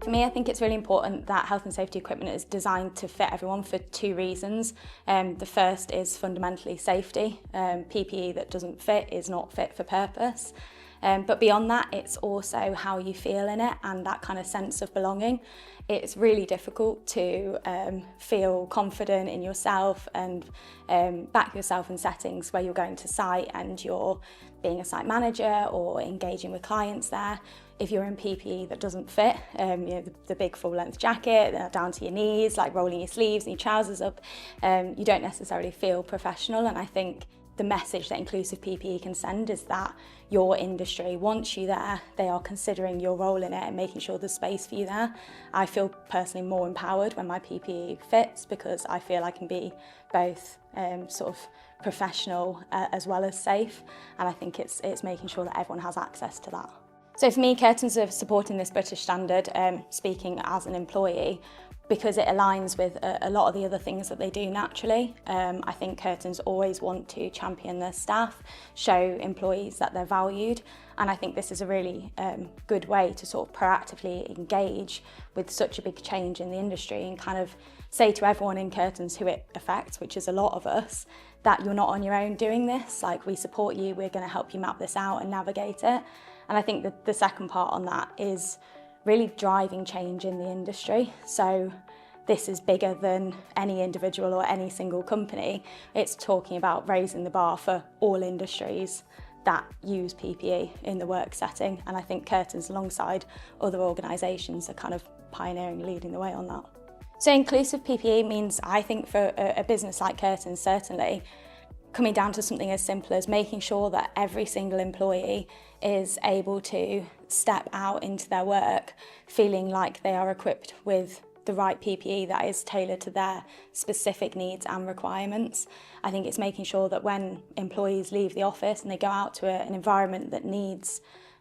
For me, I think it's really important that health and safety equipment is designed to fit everyone for two reasons. The first is fundamentally safety. PPE that doesn't fit is not fit for purpose. But beyond that, it's also how you feel in it and that kind of sense of belonging. It's really difficult to feel confident in yourself and back yourself in settings where you're going to site and you're being a site manager or engaging with clients there. If you're in PPE that doesn't fit, the big full length jacket down to your knees, like rolling your sleeves and your trousers up, you don't necessarily feel professional. And I think the message that inclusive PPE can send is that your industry wants you there, they are considering your role in it and making sure there's space for you there. I feel personally more empowered when my PPE fits because I feel I can be both sort of professional as well as safe, and I think it's making sure that everyone has access to that. So for me, Curtins are supporting this British standard, speaking as an employee, because it aligns with a lot of the other things that they do naturally. I think Curtins always want to champion their staff, show employees that they're valued, and I think this is a really good way to sort of proactively engage with such a big change in the industry and kind of say to everyone in Curtins who it affects, which is a lot of us, that you're not on your own doing this. Like, we support you, we're going to help you map this out and navigate it. And I think that the second part on that is really driving change in the industry. So this is bigger than any individual or any single company. It's talking about raising the bar for all industries that use PPE in the work setting. And I think Curtins, alongside other organisations, are kind of pioneering, leading the way on that. So inclusive PPE means, I think, for a business like Curtins, certainly, coming down to something as simple as making sure that every single employee is able to step out into their work feeling like they are equipped with the right PPE that is tailored to their specific needs and requirements. I think it's making sure that when employees leave the office and they go out to an environment that needs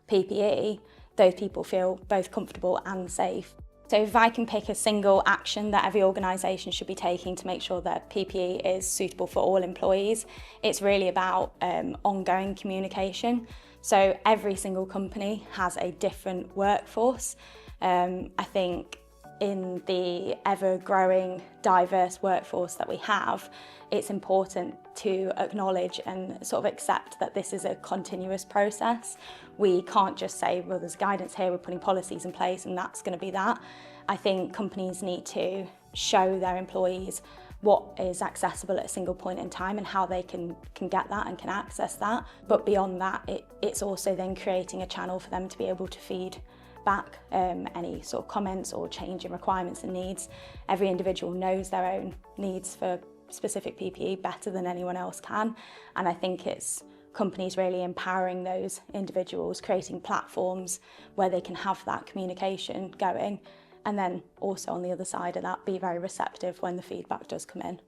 PPE, those people feel both comfortable and safe. So if I can pick a single action that every organisation should be taking to make sure that PPE is suitable for all employees, it's really about ongoing communication. So every single company has a different workforce. I think in the ever-growing diverse workforce that we have, it's important to acknowledge and sort of accept that this is a continuous process. We can't just say, well, there's guidance here, we're putting policies in place and that's going to be that. I think companies need to show their employees what is accessible at a single point in time and how they can get that and can access that. But beyond that, it's also then creating a channel for them to be able to feed back any sort of comments or change in requirements and needs. Every individual knows their own needs for specific PPE better than anyone else can, and I think it's companies really empowering those individuals, creating platforms where they can have that communication going, and then also on the other side of that, be very receptive when the feedback does come in.